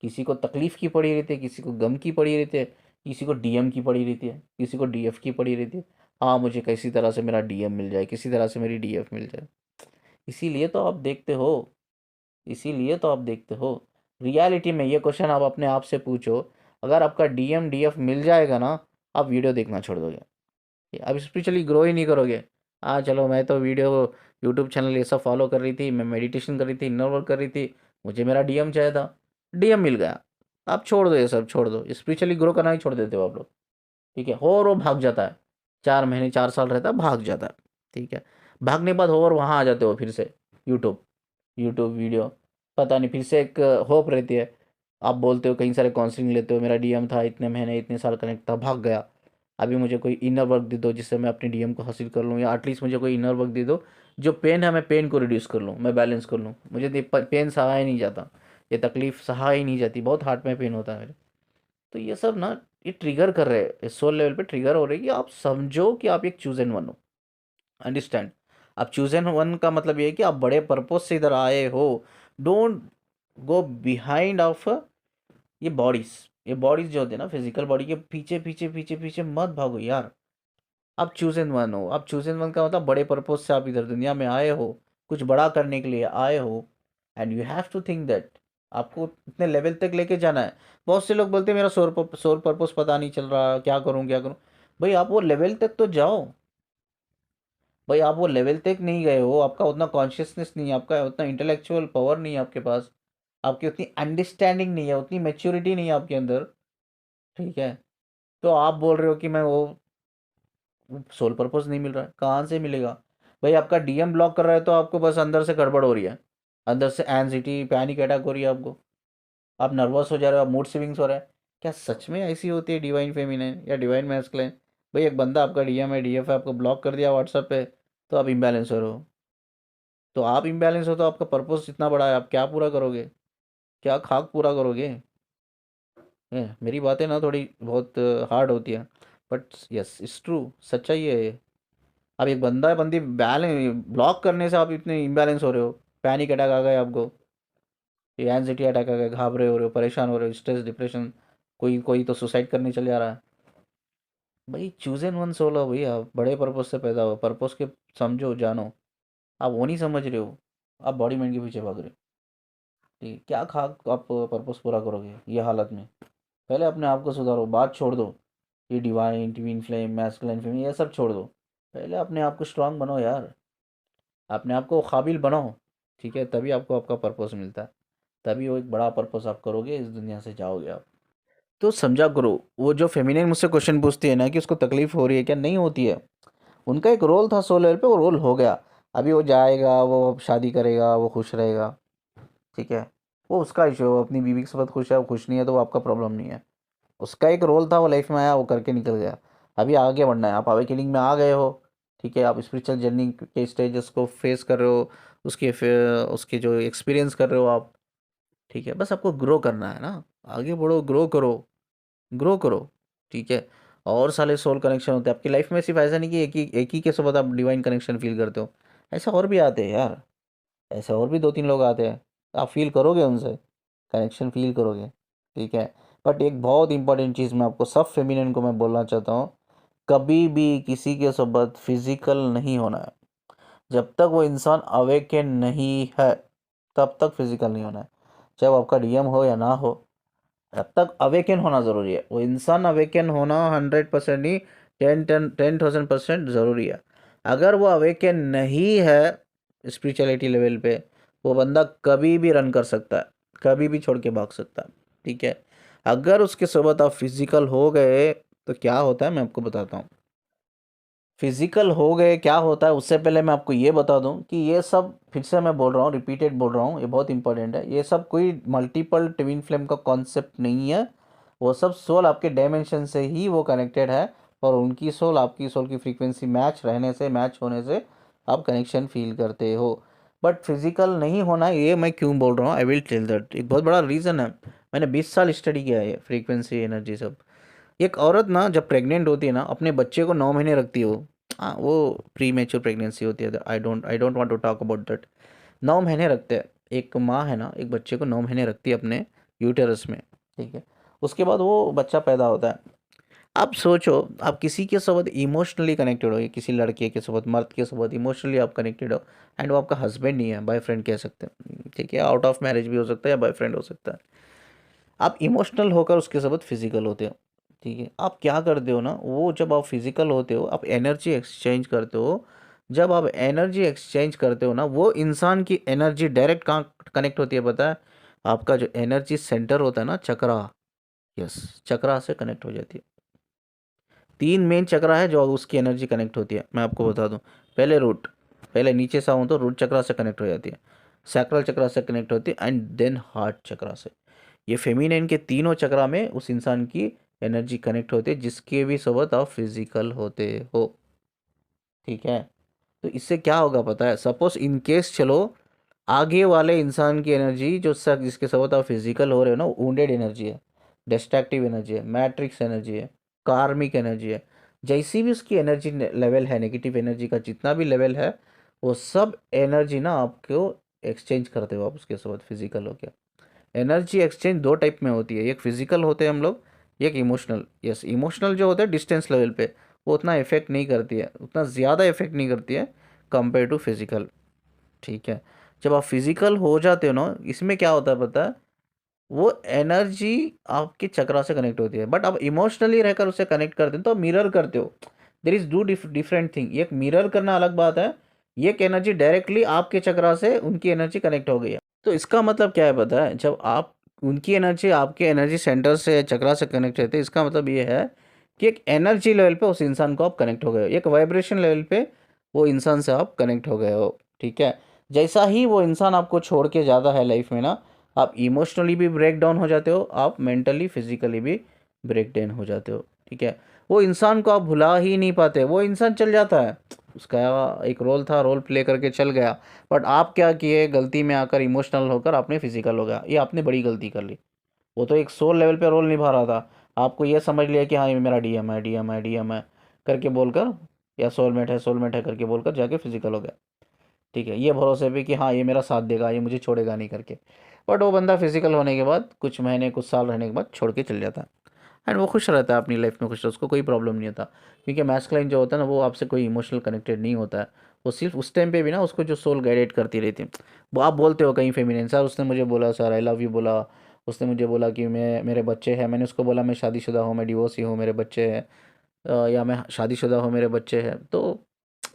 किसी को तकलीफ़ की पड़ी रहती है, किसी को गम की पड़ी रहती है, किसी को डीएम की पड़ी रहती है, किसी को डीएफ की पड़ी रहती है। हाँ, मुझे किसी तरह से मेरा डीएम मिल जाए, किसी तरह से मेरी डीएफ मिल जाए। इसीलिए तो आप देखते हो, इसीलिए तो आप देखते हो रियलिटी में ये क्वेश्चन आप अपने आप से पूछो, अगर आपका डीएम डीएफ मिल जाएगा ना, आप वीडियो देखना छोड़ दोगे, अब स्पिरिचुअली ग्रो ही नहीं करोगे। हाँ चलो, मैं तो वीडियो यूट्यूब चैनल ये सब फॉलो कर रही थी, मैं मेडिटेशन कर रही थी, इनर वर्क कर रही थी, मुझे मेरा डीएम चाहिए था, डीएम मिल गया, आप छोड़ दो, ये सब छोड़ दो, स्पिरिचुअली ग्रो करना ही छोड़ देते हो आप लोग। ठीक है, और वो भाग जाता है, 4 महीने 4 साल रहता है, भाग जाता है। ठीक है, भागने के बाद और वहाँ आ जाते हो फिर से, यूट्यूब यूट्यूब वीडियो, पता नहीं, फिर से एक होप रहती है, आप बोलते हो कहीं सारे काउंसलिंग लेते हो, मेरा डीएम था इतने महीने इतने साल कनेक्ट था, भाग गया, अभी मुझे कोई इनर वर्क दे दो जिससे मैं अपने डीएम को हासिल कर लूँ, या एटलीस्ट मुझे कोई इनर वर्क दे दो जो पेन है, मैं पेन को रिड्यूस कर लूँ, मैं बैलेंस कर लूँ, मुझे पेन सहा ही नहीं जाता, ये तकलीफ सहा ही नहीं जाती, बहुत हार्ट में पेन होता है मेरे। तो ये सब ना, ये ट्रिगर कर रहे हैं, सोल लेवल पे ट्रिगर हो रही है कि आप समझो कि आप एक चूजन वन हो। अंडरस्टैंड, आप चूजन वन का मतलब ये है कि आप बड़े पर्पज से इधर आए हो। डोंट गो बिहाइंड ऑफ ये बॉडीज जो होते हैं ना, फिजिकल बॉडी के पीछे पीछे पीछे पीछे मत भागो यार। आप चूजन वन हो, आप चूजन वन का मतलब बड़े पर्पज से आप इधर दुनिया में आए हो, कुछ बड़ा करने के लिए आए हो, and you have to think that आपको इतने लेवल तक लेके जाना है। बहुत से लोग बोलते हैं मेरा सोल पर्पज पता नहीं चल रहा, क्या करूं क्या करूं। भाई आप वो लेवल तक तो जाओ, भाई आप वो लेवल तक नहीं गए हो, आपका उतना कॉन्शियसनेस नहीं है, आपका उतना इंटेलेक्चुअल पावर नहीं है आपके पास, आपकी उतनी अंडरस्टैंडिंग नहीं है, उतनी मेच्योरिटी नहीं है आपके अंदर। ठीक है, तो आप बोल रहे हो कि मैं वो सोल पर्पस नहीं मिल रहा है, कहाँ से मिलेगा। भाई आपका डीएम ब्लॉक कर रहा है तो आपको बस अंदर से गड़बड़ हो रही है, अंदर से एनजाइटी पैनिक अटैक हो रही है आपको, आप नर्वस हो जा रहे हो, आप मूड स्विंग्स हो रहा है। क्या सच में ऐसी होती है डिवाइन फेमिनाइन या डिवाइन मैस्कुलिन? भाई एक बंदा आपका डीएम है डीएफ है, आपको ब्लॉक कर दिया व्हाट्सएप पे, तो आप इम्बैलेंस हो रहे हो। तो आप इम्बैलेंस हो तो आपका पर्पस इतना बड़ा है, आप क्या पूरा करोगे, क्या खाक पूरा करोगे। मेरी बातें ना थोड़ी बहुत हार्ड होती है, बट यस इट्स ट्रू, सच्चाई है ये। अब एक बंदा है बंदी बैलेंस ब्लॉक करने से आप इतने इम्बैलेंस हो रहे हो, पैनिक अटैक आ गए आपको, ये एंजाइटी अटैक आ गए, घाबरे हो रहे हो, परेशान हो रहे हो, स्ट्रेस डिप्रेशन, कोई कोई तो सुसाइड करने चले जा रहा है। भाई चूज एन वन सोल हो, भाई आप बड़े पर्पज से पैदा हो, पर्पज के समझो जानो, आप वो नहीं समझ रहे हो, आप बॉडी माइंड के पीछे भाग रहे हो। ठीक है, क्या खा आप पर्पज पूरा करोगे ये हालत में। पहले अपने आप को सुधारो, बात छोड़ दो, ये divine twin flame masculine flame ये सब छोड़ दो, पहले अपने आप को स्ट्रांग बनाओ यार, अपने आप को काबिल बनाओ। ठीक है, तभी आपको आपका पर्पस मिलता है, तभी वो एक बड़ा पर्पस आप करोगे, इस दुनिया से जाओगे आप। तो समझा करो, वो जो फेमिनिन मुझसे क्वेश्चन पूछती है ना कि उसको तकलीफ हो रही है क्या, नहीं होती है, उनका एक रोल था सोल लेवल पे, वो रोल हो गया, अभी वो जाएगा, वो अब शादी करेगा, वो खुश रहेगा। ठीक है, वो उसका इशू है, वो अपनी बीवी के साथ खुश है, वो खुश नहीं है तो वो आपका प्रॉब्लम नहीं है। उसका एक रोल था, वो लाइफ में आया, वो करके निकल गया, अभी आगे बढ़ना है, आप अवेकनिंग में आ गए हो। ठीक है, आप स्पिरिचुअल जर्नी के स्टेजेस को फेस कर रहे हो, उसके फिर उसके जो एक्सपीरियंस कर रहे हो आप। ठीक है, बस आपको ग्रो करना है ना, आगे बढ़ो, ग्रो करो, ग्रो करो। ठीक है, और सारे सोल कनेक्शन होते हैं आपकी लाइफ में, सिर्फ ऐसा नहीं कि एक ही के साथ आप डिवाइन कनेक्शन फील करते हो, ऐसा और भी आते हैं यार, ऐसे और भी 2-3 लोग आते हैं, आप फील करोगे उनसे, कनेक्शन फील करोगे। ठीक है, बट एक बहुत इंपॉर्टेंट चीज़ मैं आपको सब फेमिनिन को मैं बोलना चाहता हूँ, कभी भी किसी के साथ फिजिकल नहीं होना है, जब तक वो इंसान अवेकन नहीं है तब तक फिजिकल नहीं होना है, चाहे वो आपका डीएम हो या ना हो, तब तक अवेकन होना ज़रूरी है, वो इंसान अवेकन होना 100% नहीं, 10,000% ज़रूरी है। अगर वो अवेकन नहीं है स्पिरिचुअलिटी लेवल पे, वो बंदा कभी भी रन कर सकता है, कभी भी छोड़ के भाग सकता है। ठीक है, अगर उसके सोबत आप फिजिकल हो गए तो क्या होता है मैं आपको बताता हूँ। फिजिकल हो गए क्या होता है, उससे पहले मैं आपको ये बता दूं कि ये सब, फिर से मैं बोल रहा हूँ, रिपीटेड बोल रहा हूँ, ये बहुत इंपॉर्टेंट है, ये सब कोई मल्टीपल ट्विन फ्लेम का कॉन्सेप्ट नहीं है, वो सब सोल आपके डायमेंशन से ही वो कनेक्टेड है, और उनकी सोल आपकी सोल की फ्रीक्वेंसी मैच रहने से, मैच होने से आप कनेक्शन फील करते हो। बट फिजिकल नहीं होना, ये मैं क्यों बोल रहा हूँ, आई विल टेल दैट, एक बहुत बड़ा रीज़न है, मैंने 20 साल स्टडी किया है फ्रीक्वेंसी एनर्जी सब। एक औरत ना जब प्रेग्नेंट होती है ना, अपने बच्चे को 9 महीने रखती है वो, हाँ वो प्री मेच्योर प्रेगनेंसी होती है, I don't want to talk about that. 9 महीने रखते हैं, एक माँ है ना, एक बच्चे को 9 महीने रखती है अपने यूटेरस में। ठीक है, उसके बाद वो बच्चा पैदा होता है। आप सोचो, आप किसी के साथ इमोशनली कनेक्टेड हो, किसी लड़के के साथ, मर्द के साथ इमोशनली आप कनेक्टेड हो, एंड वो आपका हस्बैंड नहीं है, बॉयफ्रेंड कह सकते हैं, ठीक है, आउट ऑफ मैरिज भी हो सकता है या बॉयफ्रेंड हो सकता है। आप इमोशनल होकर उसके साथ फिजिकल होते हो, ठीक है। आप क्या करते हो ना, वो जब आप फिजिकल होते हो आप एनर्जी एक्सचेंज करते हो। जब आप एनर्जी एक्सचेंज करते हो ना, वो इंसान की एनर्जी डायरेक्ट कहाँ कनेक्ट होती है पता है? आपका जो एनर्जी सेंटर होता है ना, चक्रा, यस, चक्रा से कनेक्ट हो जाती है। 3 मेन चक्रा है जो उसकी एनर्जी कनेक्ट होती है, मैं आपको बता दूं। पहले रूट, पहले नीचे से आऊँ तो रूट चक्रा से कनेक्ट हो जाती है, सैक्रल चक्रा से कनेक्ट होती है, एंड देन हार्ट चक्रा से। ये फेमिनिन के तीनों चक्रा में उस इंसान की एनर्जी कनेक्ट होती है जिसके भी सोबत आप फिजिकल होते हो, ठीक है। तो इससे क्या होगा पता है? सपोज इन केस चलो, आगे वाले इंसान की एनर्जी जो सर जिसके साथ आप फिजिकल हो रहे हो ना, वुंडेड एनर्जी है, डिस्ट्रक्टिव एनर्जी है, मैट्रिक्स एनर्जी है, कार्मिक एनर्जी है। जैसी भी उसकी एनर्जी लेवल है, नेगेटिव एनर्जी का जितना भी लेवल है, वो सब एनर्जी ना आपको एक्सचेंज करते हो आप उसके साथ फिजिकल हो गया। एनर्जी एक्सचेंज दो टाइप में होती है, एक फिजिकल होते हैं हम लोग, एक इमोशनल। यस, इमोशनल जो होता है डिस्टेंस लेवल पे, वो उतना इफेक्ट नहीं करती है, उतना ज़्यादा इफेक्ट नहीं करती है कंपेयर टू फिजिकल, ठीक है। जब आप फिजिकल हो जाते हो ना, इसमें क्या होता है पता है? वो एनर्जी आपके चक्रा से कनेक्ट होती है, बट आप इमोशनली रहकर उसे कनेक्ट करते हो तो मिरर करते हो। There is do different thing, एक मिरर करना अलग बात है, एक एनर्जी डायरेक्टली आपके चक्रा से उनकी एनर्जी कनेक्ट हो गई है। तो इसका मतलब क्या है पता है? जब आप उनकी एनर्जी आपके एनर्जी सेंटर से चक्रा से कनेक्ट रहते हैं, इसका मतलब ये है कि एक एनर्जी लेवल पे उस इंसान को आप कनेक्ट हो गए हो, एक वाइब्रेशन लेवल पे वो इंसान से आप कनेक्ट हो गए हो, ठीक है। जैसा ही वो इंसान आपको छोड़ के ज़्यादा है लाइफ में ना, आप इमोशनली भी ब्रेक डाउन हो जाते हो, आप मेंटली फिजिकली भी ब्रेक डाउन हो जाते हो, ठीक है। वो इंसान को आप भुला ही नहीं पाते, वो इंसान चल जाता है, उसका एक रोल था, रोल प्ले करके चल गया, बट आप क्या किए, गलती में आकर इमोशनल होकर आपने फिजिकल हो गया, ये आपने बड़ी गलती कर ली। वो तो एक सोल लेवल पे रोल निभा रहा था, आपको ये समझ लिया कि हाँ ये मेरा डीएम है, डीएम है, डीएम है करके बोलकर, या सोलमेट है, सोलमेट है करके बोलकर जाके फिजिकल हो गया, ठीक है, ये भरोसे पे कि हाँ ये मेरा साथ देगा, ये मुझे छोड़ेगा नहीं करके। बट वो बंदा फिजिकल होने के बाद कुछ महीने कुछ साल रहने के बाद छोड़ के चल जाता है, एंड वो खुश रहता है अपनी लाइफ में, खुश, उसको कोई प्रॉब्लम नहीं होता। क्योंकि मैस्कुलाइन जो होता है ना, वो आपसे कोई इमोशनल कनेक्टेड नहीं होता है, वो सिर्फ उस टाइम पे भी ना उसको जो सोल गाइडेड करती रहती है। वो आप बोलते हो कहीं फेमिनिन, सर उसने मुझे बोला सर आई लव यू बोला, उसने मुझे बोला कि मैं मेरे बच्चे हैं, मैंने उसको बोला मैं शादीशुदा हूँ, मैं डिवोर्सी हूँ, मेरे बच्चे हैं, या मैं शादीशुदा हूँ, मेरे बच्चे हैं, तो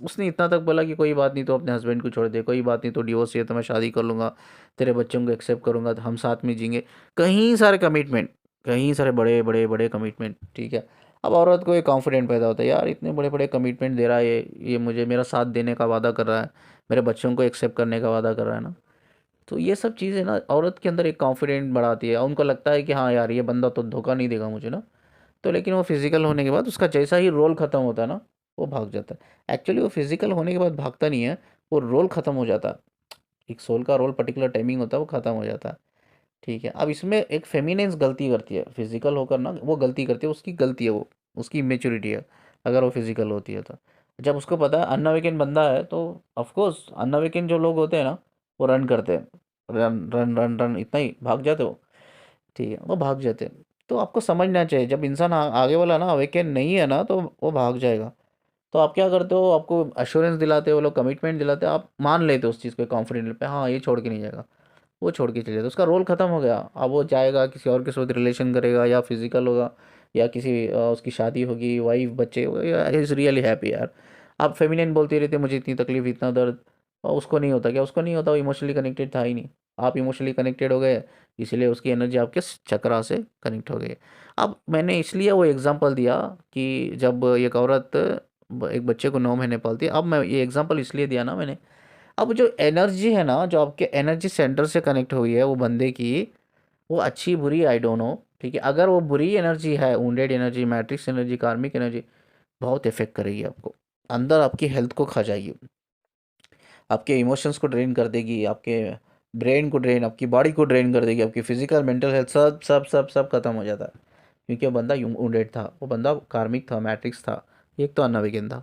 उसने इतना तक बोला कि कोई बात नहीं तो अपने हस्बैंड को छोड़ दे, कोई बात नहीं तो डिवोर्स है तो मैं शादी कर लूँगा, तेरे बच्चों को एक्सेप्ट करूँगा, तो हम साथ में जीएंगे। कहीं सारे कमिटमेंट, कहीं सारे बड़े बड़े बड़े कमिटमेंट, ठीक है। अब औरत को एक कॉन्फिडेंट पैदा होता है, यार इतने बड़े बड़े कमिटमेंट दे रहा है ये मुझे मेरा साथ देने का वादा कर रहा है, मेरे बच्चों को एक्सेप्ट करने का वादा कर रहा है ना। तो ये सब चीज़ें ना औरत के अंदर एक कॉन्फिडेंट बढ़ाती है, उनको लगता है कि हाँ यार ये बंदा तो धोखा नहीं देगा मुझे ना। तो लेकिन वो फिजिकल होने के बाद उसका जैसा ही रोल ख़त्म होता है ना, वो भाग जाता है। एक्चुअली वो फिजिकल होने के बाद भागता नहीं है, वो रोल ख़त्म हो जाता है, एक सोल का रोल पर्टिकुलर टाइमिंग होता है वो ख़त्म हो जाता है, ठीक है। अब इसमें एक फेमिनेंस गलती करती है फिजिकल होकर ना, वो गलती करती है, उसकी गलती है वो, उसकी इमेच्योरिटी है। अगर वो फिजिकल होती है तो जब उसको पता है अनअवेकन बंदा है, तो ऑफकोर्स अनअवेकन जो लोग होते हैं ना, वो रन करते हैं, रन रन रन रन, इतना ही भाग जाते हो, ठीक है, वो भाग जाते हैं। तो आपको समझना चाहिए, जब इंसान आगे वाला ना अवेकन नहीं है ना, तो वो भाग जाएगा। तो आप क्या करते हो, आपको अश्योरेंस दिलाते हो, वो लोग कमिटमेंट दिलाते हो, आप मान लेते हो उस चीज़ को कॉन्फिडेंट पे, हाँ ये छोड़ के नहीं जाएगा, वो छोड़ के चले जाता, उसका रोल ख़त्म हो गया। अब वो जाएगा किसी और के साथ रिलेशन करेगा, या फिजिकल होगा, या किसी उसकी शादी होगी, वाइफ बच्चे, इज़ रियली हैप्पी यार। आप फेमिनिन बोलती रहती है मुझे इतनी तकलीफ इतना दर्द, और उसको नहीं होता, क्या उसको नहीं होता? वो इमोशनली कनेक्टेड था ही नहीं, आप इमोशनली कनेक्टेड हो गए, इसलिए उसकी एनर्जी आपके चक्रा से कनेक्ट हो गई। अब मैंने इसलिए वो एग्जांपल दिया कि जब एक औरत एक बच्चे को 9 महीने पालती है, अब मैं ये एग्जांपल इसलिए दिया ना मैंने, अब जो एनर्जी है ना, जो आपके एनर्जी सेंटर से कनेक्ट हुई है वो बंदे की, वो अच्छी बुरी आई डोंट नो, ठीक है। अगर वो बुरी एनर्जी है, वुंडेड एनर्जी, मैट्रिक्स एनर्जी, कार्मिक एनर्जी, बहुत इफेक्ट करेगी आपको, अंदर आपकी हेल्थ को खा जाएगी, आपके इमोशंस को ड्रेन कर देगी, आपके ब्रेन को ड्रेन, आपकी बॉडी को ड्रेन कर देगी, आपकी फिजिकल मेंटल हेल्थ सब सब सब सब खत्म हो जाता है। क्योंकि वो बंदा वुंडेड था, वो बंदा कार्मिक था, मैट्रिक्स था, एक तो अनविज्ञान था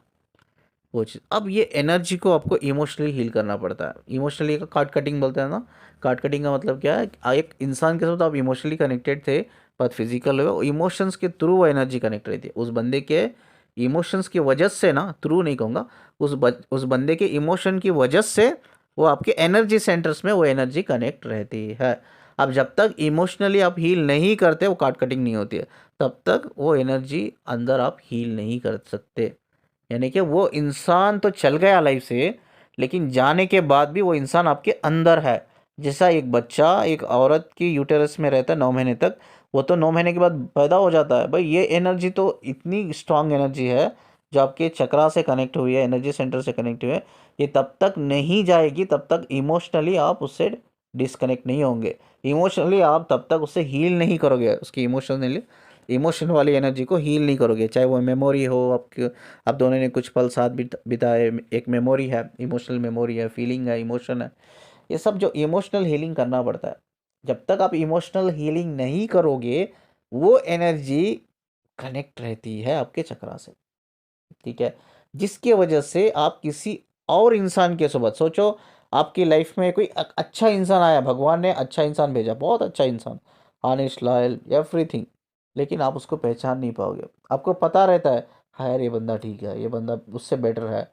वो चीज़। अब ये एनर्जी को आपको इमोशनली हील करना पड़ता है, इमोशनली का कार्ड कटिंग बोलते हैं ना। कार्ड कटिंग का मतलब क्या है? एक इंसान के साथ आप इमोशनली कनेक्टेड थे, बात फिजिकल है, इमोशंस के थ्रू वो एनर्जी कनेक्ट रहती है उस बंदे के इमोशंस की वजह से ना, थ्रू नहीं कहूँगा, उस बंदे के इमोशन की वजह से वो आपके एनर्जी सेंटर्स में वो एनर्जी कनेक्ट रहती है। अब जब तक इमोशनली आप हील नहीं करते, वो कार्ड कटिंग नहीं होती है, तब तक वो एनर्जी अंदर आप हील नहीं कर सकते। यानी कि वो इंसान तो चल गया लाइफ से, लेकिन जाने के बाद भी वो इंसान आपके अंदर है। जैसा एक बच्चा एक औरत की यूटेरस में रहता है 9 महीने तक, वो तो 9 महीने के बाद पैदा हो जाता है। भाई ये एनर्जी तो इतनी स्ट्रांग एनर्जी है जो आपके चक्रा से कनेक्ट हुई है, एनर्जी सेंटर से कनेक्ट हुई है। ये तब तक नहीं जाएगी तब तक इमोशनली आप उससे डिस्कनेक्ट नहीं होंगे। इमोशनली आप तब तक उससे हील नहीं करोगे, उसकी इमोशन वाली एनर्जी को हील नहीं करोगे। चाहे वो मेमोरी हो, आपके आप दोनों ने कुछ पल साथ बिताए, एक मेमोरी है, इमोशनल मेमोरी है, फीलिंग है, इमोशन है, ये सब जो इमोशनल हीलिंग करना पड़ता है। जब तक आप इमोशनल हीलिंग नहीं करोगे, वो एनर्जी कनेक्ट रहती है आपके चक्रा से, ठीक है। जिसके वजह से आप किसी और इंसान के साथ सोचो, आपकी लाइफ में कोई अच्छा इंसान आया, भगवान ने अच्छा इंसान भेजा, बहुत अच्छा इंसान, ऑनेस्ट, लॉयल, एवरीथिंग, लेकिन आप उसको पहचान नहीं पाओगे। आपको पता रहता है, हाँ यार ये बंदा ठीक है, ये बंदा उससे बेटर है,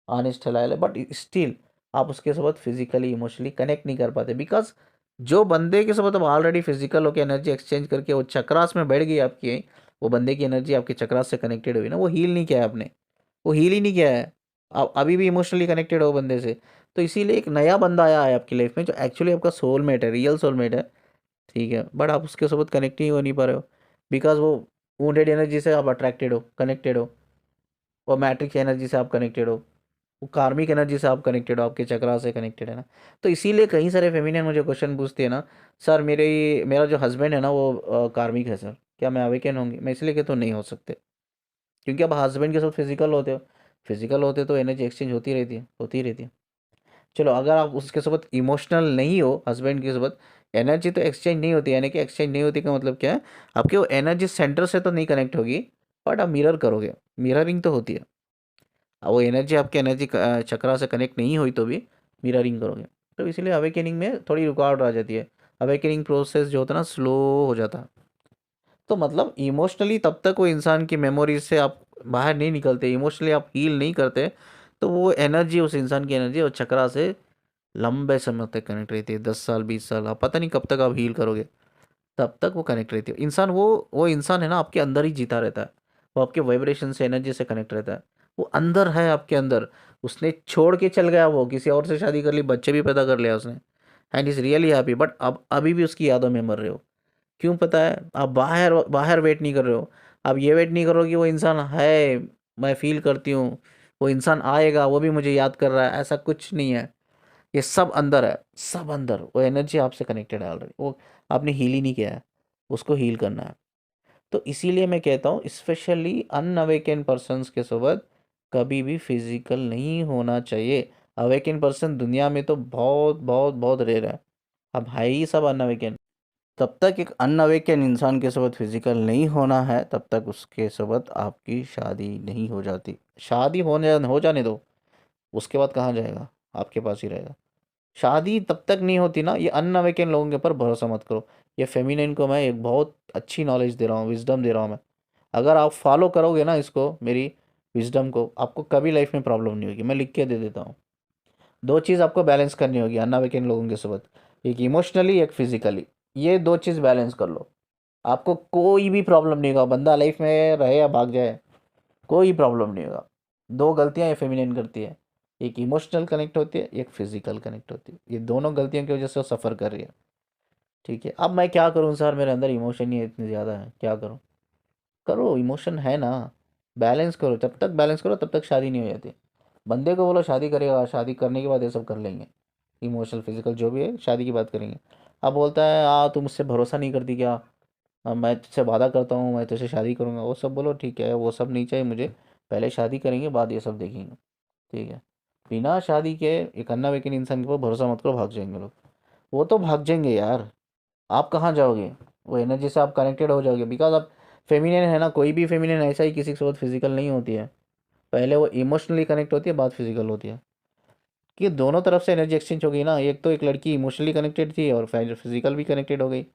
ऑनेस्ट है, लॉयल है, बट स्टिल आप उसके साथ फिजिकली इमोशनली कनेक्ट नहीं कर पाते। बिकॉज जो बंदे के साथ अब ऑलरेडी फिजिकल होकर एनर्जी एक्सचेंज करके वो चक्रास में बैठ गई आपकी, वो बंदे की एनर्जी आपके चक्रास से कनेक्टेड हुई ना, वो हील नहीं किया है आपने, वो हील ही नहीं किया है। आप अभी भी इमोशनली कनेक्टेड हो बंदे से। तो इसीलिए एक नया बंदा आया है आपकी लाइफ में जो एक्चुअली आपका सोलमेट है, रियल सोलमेट है, ठीक है, बट आप उसके साथ कनेक्ट ही हो नहीं पा रहे हो। बिकॉज वो वुंडेड एनर्जी से आप अट्रैक्टेड हो, कनेक्टेड हो, और मैट्रिक्स एनर्जी से आप कनेक्टेड हो, वो कार्मिक एनर्जी से आप कनेक्टेड हो, आपके चक्रा से कनेक्टेड है ना। तो इसीलिए कई सारे फेमिनियन मुझे क्वेश्चन पूछते हैं ना, सर मेरा जो हस्बैंड है ना वो कार्मिक है सर, क्या मैं अवेकन होंगी? मैं इसलिए कहता हूँ नहीं हो सकते, क्योंकि आप हस्बैंड के साथ फिजिकल होते हो, फिजिकल होते तो एनर्जी एक्सचेंज होती रहती है, होती रहती है। चलो अगर आप उसके साथ इमोशनल नहीं हो, हस्बैंड के साथ, एनर्जी तो एक्सचेंज नहीं होती, यानी कि एक्सचेंज नहीं होती का मतलब क्या है, आपके वो एनर्जी सेंटर से तो नहीं कनेक्ट होगी, बट आप मिरर करोगे, मिररिंग तो होती है। वो एनर्जी आपके एनर्जी चक्रा से कनेक्ट नहीं हुई तो भी मिररिंग करोगे। तो इसीलिए अवेकनिंग में थोड़ी रुकावट आ जाती है, अवेकनिंग प्रोसेस जो होता है ना स्लो हो जाता है। तो मतलब इमोशनली तब तक वो इंसान की मेमोरी से आप बाहर नहीं निकलते, इमोशनली आप हील नहीं करते, तो वो एनर्जी, उस इंसान की एनर्जी और चक्रा से लंबे समय तक कनेक्ट रहती है। 10 साल, 20 साल, आप पता नहीं कब तक आप हील करोगे, तब तक वो कनेक्ट रहती है। इंसान वो इंसान है ना आपके अंदर ही जीता रहता है, वो आपके वाइब्रेशन से, एनर्जी से कनेक्ट रहता है, वो अंदर है आपके अंदर। उसने छोड़ के चल गया, वो किसी और से शादी कर ली, बच्चे भी पैदा कर लिया उसने, and is really happy, but अब अभी भी उसकी यादों में मर रहे हो। क्यों पता है? आप बाहर बाहर वेट नहीं कर रहे हो, आप ये वेट नहीं करो कि वो इंसान है, मैं फील करती हूँ, वो इंसान आएगा वो भी मुझे याद कर रहा है, ऐसा कुछ नहीं है। ये सब अंदर है, सब अंदर, वो एनर्जी आपसे कनेक्टेड है ऑलरेडी, वो आपने हील ही नहीं किया है, उसको हील करना है। तो इसीलिए मैं कहता हूँ स्पेशली अनअवेकन पर्सन्स के साथ कभी भी फिजिकल नहीं होना चाहिए। अवेकन पर्सन दुनिया में तो बहुत बहुत बहुत रेयर है, अब है ही सब अनअवेकन। तब तक एक अनअवेकन इंसान के साथ फिजिकल नहीं होना है, तब तक उसके साथ आपकी शादी नहीं हो जाती। शादी हो जाने दो, उसके बाद कहाँ जाएगा, आपके पास ही रहेगा। शादी तब तक नहीं होती ना, ये अनअवेकन लोगों के ऊपर भरोसा मत करो। ये फेमिनिन को मैं एक बहुत अच्छी नॉलेज दे रहा हूँ, विजडम दे रहा हूँ मैं। अगर आप फॉलो करोगे ना इसको, मेरी विजडम को, आपको कभी लाइफ में प्रॉब्लम नहीं होगी। मैं लिख के दे देता हूँ। दो चीज़ आपको बैलेंस करनी होगी अनअवेकन लोगों के साथ, एक इमोशनली, एक फिजिकली। ये दो चीज़ बैलेंस कर लो, आपको कोई भी प्रॉब्लम नहीं होगा। बंदा लाइफ में रहे या भाग जाए, कोई प्रॉब्लम नहीं होगा। दो गलतियां ये फेमिनिन करती है, एक इमोशनल कनेक्ट होती है, एक फिजिकल कनेक्ट होती है। ये दोनों गलतियों की वजह से वो सफ़र कर रही है, ठीक है। अब मैं क्या करूं सर, मेरे अंदर इमोशन ही इतने ज़्यादा है, क्या करूं? करो, इमोशन है ना, बैलेंस करो। जब तक बैलेंस करो तब तक शादी नहीं हो जाती। बंदे को बोलो शादी करेगा, शादी करने के बाद ये सब कर लेंगे, इमोशनल फिजिकल जो भी है, शादी की बात करेंगे। अब बोलता है तू मुझसे भरोसा नहीं करती क्या? मैं तुझसे वादा करता हूँ मैं तुझसे शादी करूँगा, वो सब बोलो ठीक है, वो सब नहीं चाहिए मुझे, पहले शादी करेंगे बाद ये सब देखेंगे, ठीक है। बिना शादी के एक अन्ना वेकिन इंसान के ऊपर भरोसा मत करो, भाग जाएंगे लोग। वो तो भाग जाएंगे यार, आप कहाँ जाओगे? वो एनर्जी से आप कनेक्टेड हो जाओगे, बिकॉज आप फेमिनिन है ना, कोई भी फेमिनिन ऐसा ही किसी के साथ फिजिकल नहीं होती है, पहले वो इमोशनली कनेक्ट होती है, बाद फिजिकल होती है। कि दोनों तरफ से एनर्जी एक्सचेंज हो गई ना, एक तो एक लड़की इमोशनली कनेक्टेड थी और फिजिकल भी कनेक्टेड हो गई,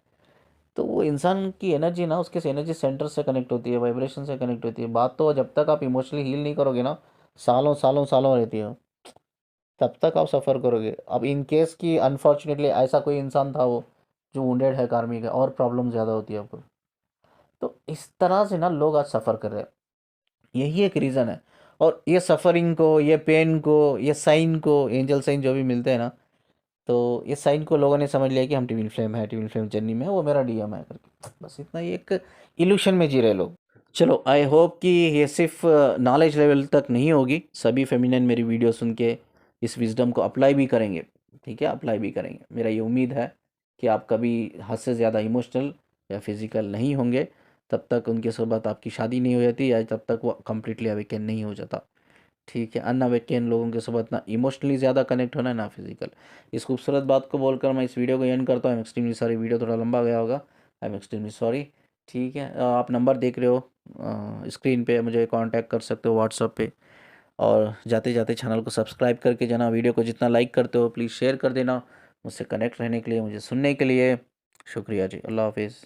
तो वो इंसान की एनर्जी ना उसके एनर्जी सेंटर से कनेक्ट होती है, वाइब्रेशन से कनेक्ट होती है। बात तो जब तक आप इमोशनली हील नहीं करोगे ना, सालों सालों सालों रहती है, तब तक आप सफ़र करोगे। अब इन केस कि अनफॉर्चुनेटली ऐसा कोई इंसान था वो जो वुंडेड है कार्मिक है, और प्रॉब्लम ज़्यादा होती है आपको। तो इस तरह से ना लोग आज सफ़र कर रहे हैं, यही एक रीज़न है। और ये सफ़रिंग को, ये पेन को, ये साइन को, एंजल साइन जो भी मिलते हैं ना, तो ये साइन को लोगों ने समझ लिया कि हम ट्विन फ्लेम है, ट्विन फ्लेम जर्नी में है, वो मेरा डीएम है करके, बस इतना ही एक इल्यूशन में जी रहे लोग। चलो, आई होप कि ये सिर्फ नॉलेज लेवल तक नहीं होगी, सभी फेमिनिन मेरी वीडियो सुन के इस विजडम को अप्लाई भी करेंगे, ठीक है, अप्लाई भी करेंगे। मेरा ये उम्मीद है कि आप कभी हद से ज़्यादा इमोशनल या फिज़िकल नहीं होंगे, तब तक उनके साथ आपकी शादी नहीं हो जाती, या तब तक वो कम्प्लीटली अवेकन नहीं हो जाता, ठीक है। अनअवेकन लोगों के साथ ना इमोशनली ज़्यादा कनेक्ट होना है ना फिजिकल। इस खूबसूरत बात को बोलकर मैं इस वीडियो को एंड करता हूँ। I am extremely sorry, video थोड़ा लंबा गया होगा, आई एम एक्सट्रीमली सॉरी, ठीक है। आप नंबर देख रहे हो स्क्रीन पे, मुझे कांटेक्ट कर सकते हो व्हाट्सएप पे। और जाते जाते चैनल को सब्सक्राइब करके जाना, वीडियो को जितना लाइक करते हो प्लीज़ शेयर कर देना। मुझसे कनेक्ट रहने के लिए, मुझे सुनने के लिए शुक्रिया जी। अल्लाह हाफिज़।